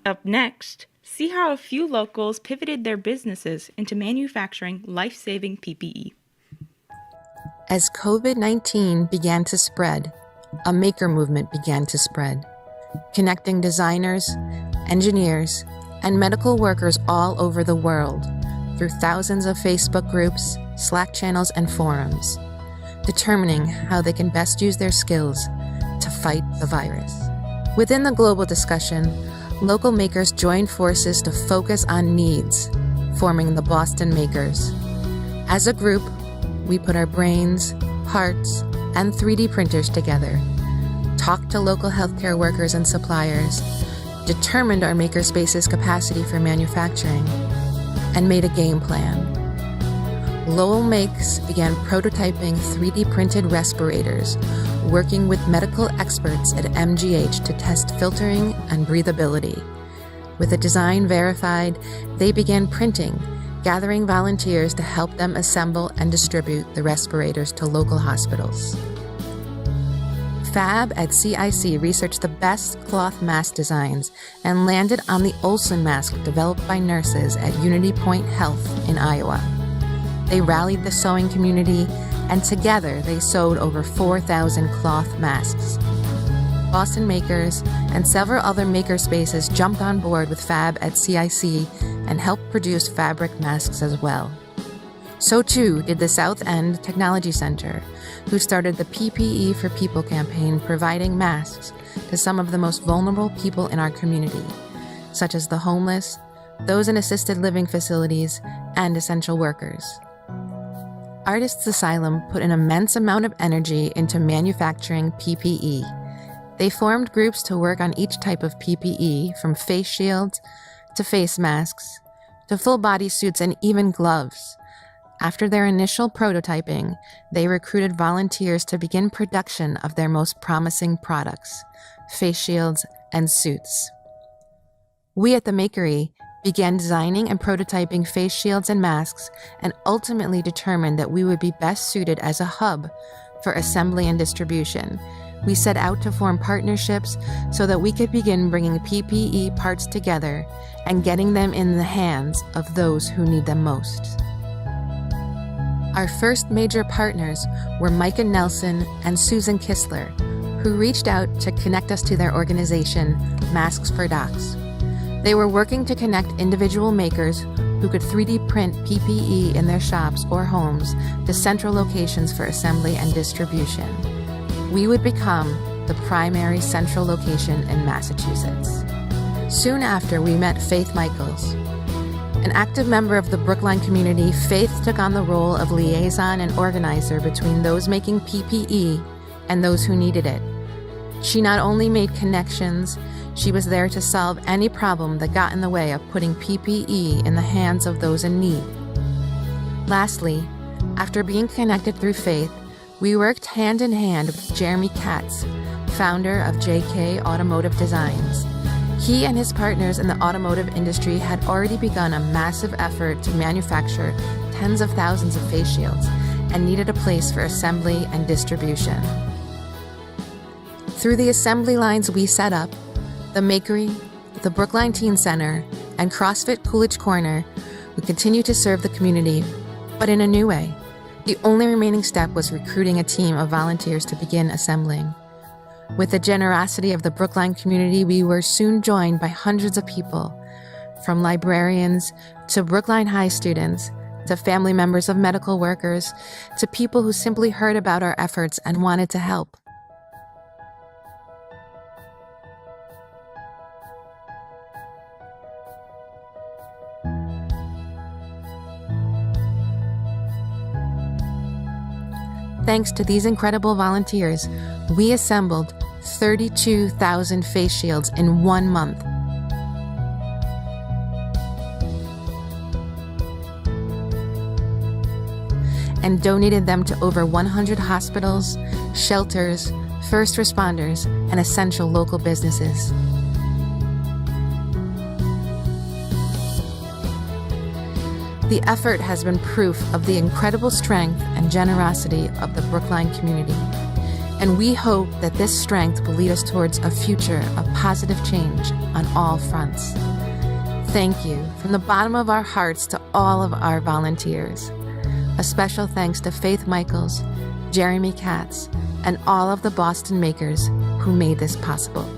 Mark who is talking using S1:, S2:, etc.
S1: Up next, see how a few locals pivoted their businesses into manufacturing life-saving PPE.
S2: As COVID-19 began to spread, a maker movement began to spread, connecting designers, engineers, and medical workers all over the world through thousands of Facebook groups, Slack channels, and forums, determining how they can best use their skills to fight the virus. Within the global discussion, local makers joined forces to focus on needs, forming the Boston Makers. As a group, we put our brains, hearts, and 3D printers together, talked to local healthcare workers and suppliers, determined our makerspace's capacity for manufacturing, and made a game plan. Lowell Makes began prototyping 3D printed respirators, working with medical experts at MGH to test filtering and breathability. With a design verified, they began printing, gathering volunteers to help them assemble and distribute the respirators to local hospitals. Fab at CIC researched the best cloth mask designs and landed on the Olsen mask developed by nurses at Unity Point Health in Iowa. They rallied the sewing community, and together they sewed over 4,000 cloth masks. Boston Makers and several other makerspaces jumped on board with Fab at CIC and helped produce fabric masks as well. So too did the South End Technology Center, who started the PPE for People campaign, providing masks to some of the most vulnerable people in our community, such as the homeless, those in assisted living facilities, and essential workers. Artists Asylum put an immense amount of energy into manufacturing PPE. They formed groups to work on each type of PPE, from face shields to face masks to full body suits and even gloves. After their initial prototyping, they recruited volunteers to begin production of their most promising products, face shields and suits. We at the Makery began designing and prototyping face shields and masks, and ultimately determined that we would be best suited as a hub for assembly and distribution. We set out to form partnerships so that we could begin bringing PPE parts together and getting them in the hands of those who need them most. Our first major partners were Micah Nelson and Susan Kistler, who reached out to connect us to their organization, Masks for Docs. They were working to connect individual makers who could 3D print PPE in their shops or homes to central locations for assembly and distribution. We would become the primary central location in Massachusetts. Soon after, we met Faith Michaels. An active member of the Brookline community, Faith took on the role of liaison and organizer between those making PPE and those who needed it. She not only made connections, she was there to solve any problem that got in the way of putting PPE in the hands of those in need. Lastly, after being connected through Faith, we worked hand in hand with Jeremy Katz, founder of JK Automotive Designs. He and his partners in the automotive industry had already begun a massive effort to manufacture tens of thousands of face shields and needed a place for assembly and distribution. Through the assembly lines we set up, the Makery, the Brookline Teen Center, and CrossFit Coolidge Corner, we continue to serve the community, but in a new way. The only remaining step was recruiting a team of volunteers to begin assembling. With the generosity of the Brookline community, we were soon joined by hundreds of people, from librarians to Brookline High students, to family members of medical workers, to people who simply heard about our efforts and wanted to help. Thanks to these incredible volunteers, we assembled 32,000 face shields in 1 month. And donated them to over 100 hospitals, shelters, first responders, and essential local businesses. The effort has been proof of the incredible strength and generosity of the Brookline community. And we hope that this strength will lead us towards a future of positive change on all fronts. Thank you from the bottom of our hearts to all of our volunteers. A special thanks to Faith Michaels, Jeremy Katz, and all of the Boston makers who made this possible.